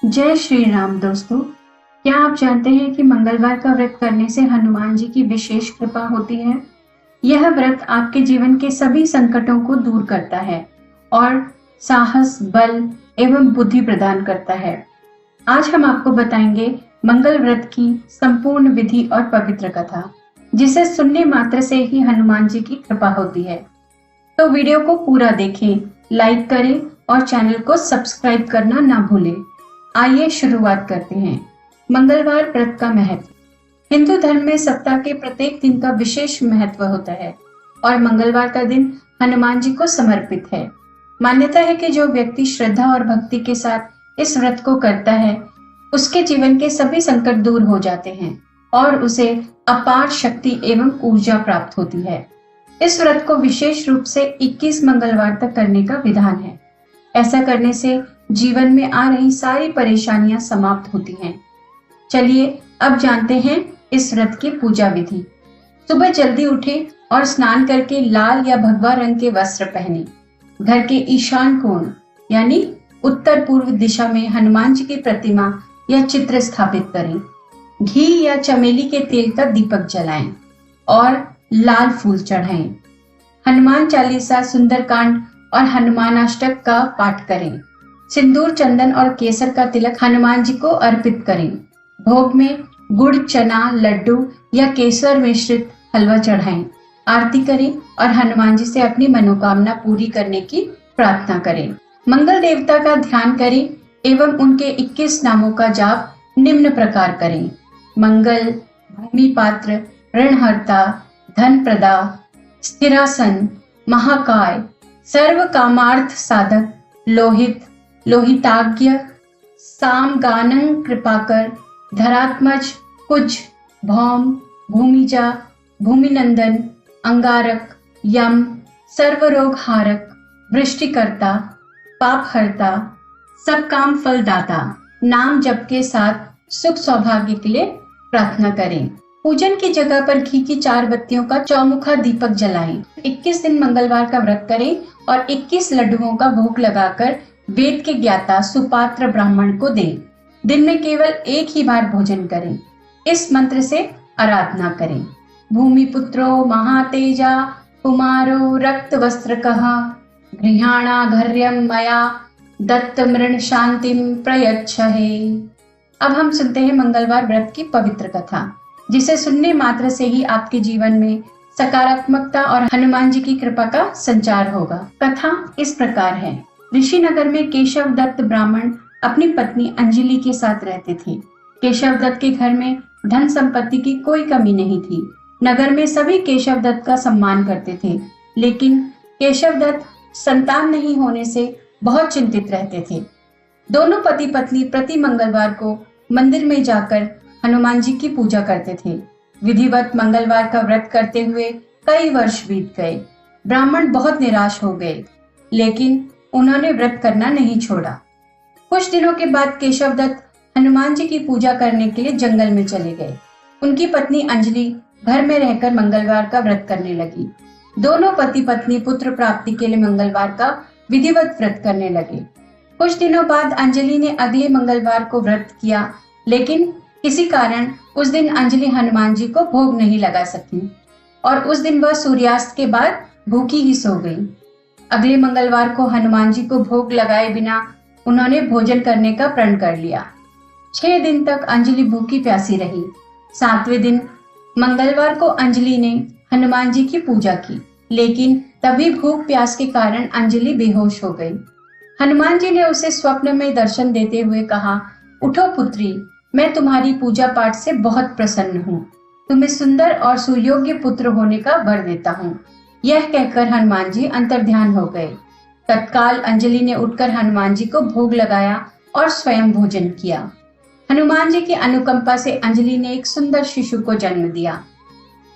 जय श्री राम दोस्तों। क्या आप जानते हैं कि मंगलवार का व्रत करने से हनुमान जी की विशेष कृपा होती है। यह व्रत आपके जीवन के सभी संकटों को दूर करता है और साहस, बल एवं बुद्धि प्रदान करता है। आज हम आपको बताएंगे मंगल व्रत की संपूर्ण विधि और पवित्र कथा, जिसे सुनने मात्र से ही हनुमान जी की कृपा होती है। तो वीडियो को पूरा देखें, लाइक करें और चैनल को सब्सक्राइब करना ना भूलें। आइए शुरुआत करते हैं। मंगलवार व्रत का महत्व। हिंदू धर्म में सप्ताह के प्रत्येक दिन का विशेष महत्व होता है और मंगलवार का दिन हनुमान जी को समर्पित है। मान्यता है कि जो व्यक्ति श्रद्धा और भक्ति के साथ इस व्रत को करता है, उसके जीवन के सभी संकट दूर हो जाते हैं और उसे अपार शक्ति एवं ऊर्जा प्राप्त होती है। इस व्रत को विशेष रूप से 21 मंगलवार तक करने का विधान है। ऐसा करने से जीवन में आ रही सारी परेशानियां समाप्त होती हैं। चलिए अब जानते हैं इस व्रत की पूजा विधि। सुबह जल्दी उठें और स्नान करके लाल या भगवा रंग के वस्त्र पहने। घर के ईशान कोण यानी उत्तर पूर्व दिशा में हनुमान जी की प्रतिमा या चित्र स्थापित करें। घी या चमेली के तेल का दीपक जलाएं और लाल फूल चढ़ाएं। हनुमान चालीसा, सुंदरकांड और हनुमानाष्टक का पाठ करें। सिंदूर, चंदन और केसर का तिलक हनुमान जी को अर्पित करें। भोग में गुड़, चना, लड्डू या केसर मिश्रित हलवा चढ़ाएं। आरती करें और हनुमान जी से अपनी मनोकामना पूरी करने की प्रार्थना करें। मंगल देवता का ध्यान करें एवं उनके 21 नामों का जाप निम्न प्रकार करें। मंगल, भूमि पात्र, ऋणहर्ता, धन प्रदा, स्थिरासन, महाकाय, सर्व कामार्थ साधक, लोहित, लोहिताज्ञ, सामगानं कृपाकर, धरात्मज, कुज, भौम, भूमिजा, भूमिनंदन, अंगारक, यम, सर्वरोग हारक, वृष्टिकर्ता, पापहर्ता, सब काम फलदाता नाम जप के साथ सुख सौभाग्य के लिए प्रार्थना करें। पूजन की जगह पर घी की 4 बत्तियों का चौमुखा दीपक जलाएं। 21 दिन मंगलवार का व्रत करें और 21 लड्डुओं का भोग लगाकर वेद के ज्ञाता सुपात्र ब्राह्मण को दें। दिन में केवल एक ही बार भोजन करें। इस मंत्र से आराधना करें। भूमिपुत्रो महातेजा कुमारो रक्त वस्त्रकः गृहाणाघर्यं मया दत्त मृण शांतिम प्रयच्छहे। अब हम सुनते हैं मंगलवार व्रत की पवित्र कथा, जिसे सुनने मात्र से ही आपके जीवन में सकारात्मकता और हनुमान जी की कृपा का संचार होगा। कथा इस प्रकार है। ऋषिनगर में केशव दत्त ब्राह्मण अपनी पत्नी अंजलि के साथ रहते थे। केशव दत्त के घर में धन संपत्ति की कोई कमी नहीं थी। नगर में सभी केशव दत्त का सम्मान करते थे, लेकिन केशव दत्त संतान नहीं होने से बहुत चिंतित रहते थे। दोनों पति पत्नी प्रति मंगलवार को मंदिर में जाकर हनुमान जी की पूजा करते थे। विधिवत मंगलवार का व्रत करते हुए कई वर्ष बीत गए। ब्राह्मण बहुत निराश हो गए, लेकिन उन्होंने व्रत करना नहीं छोड़ा। कुछ दिनों के बाद केशव दत्त हनुमान जी की पूजा करने के लिए जंगल में चले गए। उनकी पत्नी अंजलि घर में रहकर मंगलवार का व्रत करने लगी। दोनों पति पत्नी पुत्र प्राप्ति के लिए मंगलवार का विधिवत व्रत करने लगे। कुछ दिनों बाद अंजलि ने अगले मंगलवार को व्रत किया, लेकिन किसी कारण उस दिन अंजलि हनुमान जी को भोग नहीं लगा सकी और उस दिन वह सूर्यास्त के बाद भूखी ही सो गई। अगले मंगलवार को हनुमान जी को भोग लगाए बिना उन्होंने भोजन करने का प्रण कर लिया। 6 दिन तक अंजलि भूखी प्यासी रही। 7वें दिन मंगलवार को अंजलि ने हनुमान जी की पूजा की, लेकिन तभी भूख प्यास के कारण अंजलि बेहोश हो गई। हनुमान जी ने उसे स्वप्न में दर्शन देते हुए कहा, उठो पुत्री, मैं तुम्हारी पूजा पाठ से बहुत प्रसन्न हूँ। तुम्हें सुंदर और सुयोग्य पुत्र होने का वर देता हूँ। यह कहकर हनुमान जी अंतर्ध्यान हो गए। तत्काल अंजलि ने उठकर हनुमान जी को भोग लगाया और स्वयं भोजन किया। हनुमान जी की अनुकंपा से अंजलि ने एक सुंदर शिशु को जन्म दिया।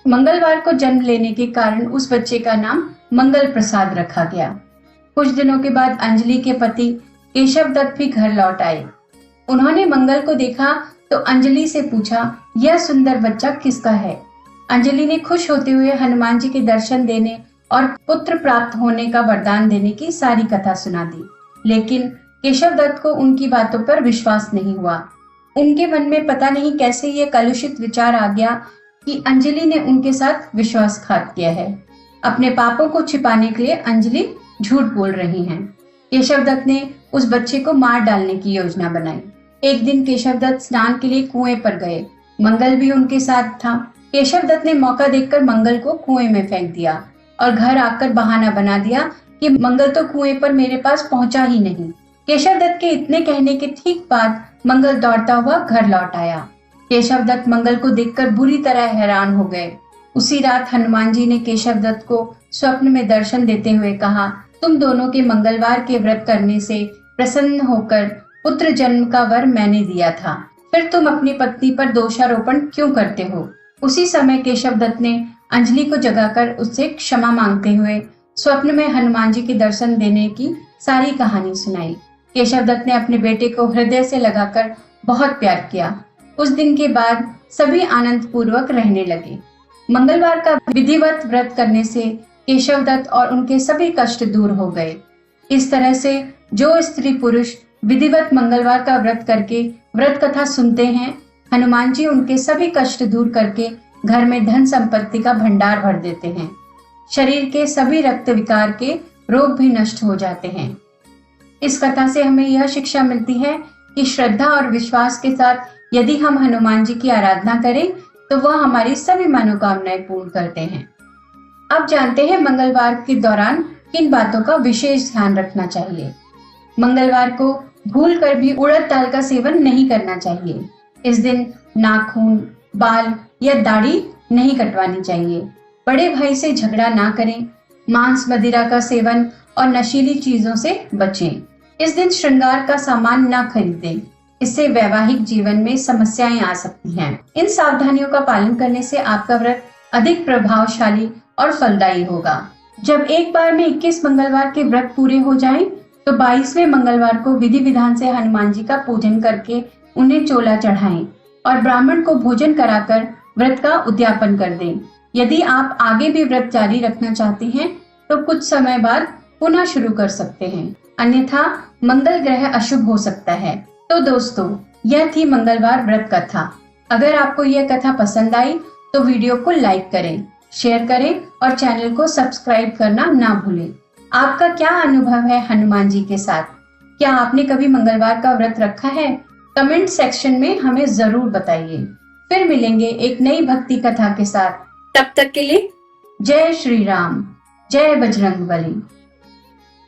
मंगलवार को जन्म लेने के कारण उस बच्चे का नाम मंगल प्रसाद रखा गया। कुछ दिनों के बाद अंजलि के पति केशव दत्त भी घर लौट आए। उन्होंने मंगल को देखा तो अंजलि से पूछा, यह सुंदर बच्चा किसका है? अंजलि ने खुश होते हुए हनुमान जी के दर्शन देने और पुत्र प्राप्त होने का वरदान देने की सारी कथा सुना दी, लेकिन केशव दत्त को उनकी बातों पर विश्वास नहीं हुआ। उनके मन में पता नहीं कैसे ये कलुषित विचार आ गया कि अंजलि ने उनके साथ विश्वासघात किया है। अपने पापों को छिपाने के लिए अंजलि झूठ बोल रही हैं। केशव दत्त ने उस बच्चे को मार डालने की योजना बनाई। एक दिन केशव दत्त स्नान के लिए कुएं पर गए। मंगल भी उनके साथ था। केशव दत्त ने मौका देखकर मंगल को कुएं में फेंक दिया और घर आकर बहाना बना दिया कि मंगल तो कुएं पर मेरे पास पहुंचा ही नहीं। केशव दत्त के इतने कहने के ठीक बाद मंगल दौड़ता हुआ घर लौट आया। केशव दत्त मंगल को देखकर बुरी तरह हैरान हो गए। उसी रात हनुमान जी ने केशव दत्त को स्वप्न में दर्शन देते हुए कहा, तुम दोनों के मंगलवार के व्रत करने से प्रसन्न होकर पुत्र जन्म का वर मैंने दिया था, फिर तुम अपनी पत्नी पर दोषारोपण क्यों करते हो। उसी समय केशव दत्त ने अंजलि को जगाकर उससे क्षमा मांगते हुए स्वप्न में हनुमान जी के दर्शन देने की सारी कहानी सुनाई। केशव दत्त ने अपने बेटे को हृदय से लगाकर बहुत प्यार किया। उस दिन के बाद सभी आनंद पूर्वक रहने लगे। मंगलवार का विधिवत व्रत करने से केशव दत्त और उनके सभी कष्ट दूर हो गए। इस तरह से जो स्त्री पुरुष विधिवत मंगलवार का व्रत करके व्रत कथा सुनते हैं, हनुमान जी उनके सभी कष्ट दूर करके घर में धन संपत्ति का भंडार भर देते हैं। शरीर के सभी रक्त विकार के रोग भी नष्ट हो जाते हैं। इस कथा से हमें यह शिक्षा मिलती है कि श्रद्धा और विश्वास के साथ यदि हम हनुमान जी की आराधना करें तो वह हमारी सभी मनोकामनाएं पूर्ण करते हैं। अब जानते हैं मंगलवार के दौरान किन बातों का विशेष ध्यान रखना चाहिए। मंगलवार को भूल कर भी उड़द दाल का सेवन नहीं करना चाहिए। इस दिन नाखून, बाल या दाढ़ी नहीं कटवानी चाहिए। बड़े भाई से झगड़ा ना करें। मांस मदिरा का सेवन और नशीली चीजों से बचें। इस दिन श्रृंगार का सामान ना खरीदें, इससे वैवाहिक जीवन में समस्याएं आ सकती हैं। इन सावधानियों का पालन करने से आपका व्रत अधिक प्रभावशाली और फलदायी होगा। जब एक बार में 21 मंगलवार के व्रत पूरे हो जाएं, तो 22वें मंगलवार को विधि विधान से हनुमान जी का पूजन करके उन्हें चोला चढ़ाएं और ब्राह्मण को भोजन कराकर व्रत का उद्यापन कर दें। यदि आप आगे भी व्रत जारी रखना चाहते हैं तो कुछ समय बाद पुनः शुरू कर सकते हैं, अन्यथा मंगल ग्रह अशुभ हो सकता है। तो दोस्तों, यह थी मंगलवार व्रत कथा। अगर आपको यह कथा पसंद आई तो वीडियो को लाइक करें, शेयर करें और चैनल को सब्सक्राइब करना ना भूलें। आपका क्या अनुभव है हनुमान जी के साथ? क्या आपने कभी मंगलवार का व्रत रखा है? कमेंट सेक्शन में हमें जरूर बताइए। फिर मिलेंगे एक नई भक्ति कथा के साथ। तब तक के लिए जय श्री राम, जय बजरंगबली।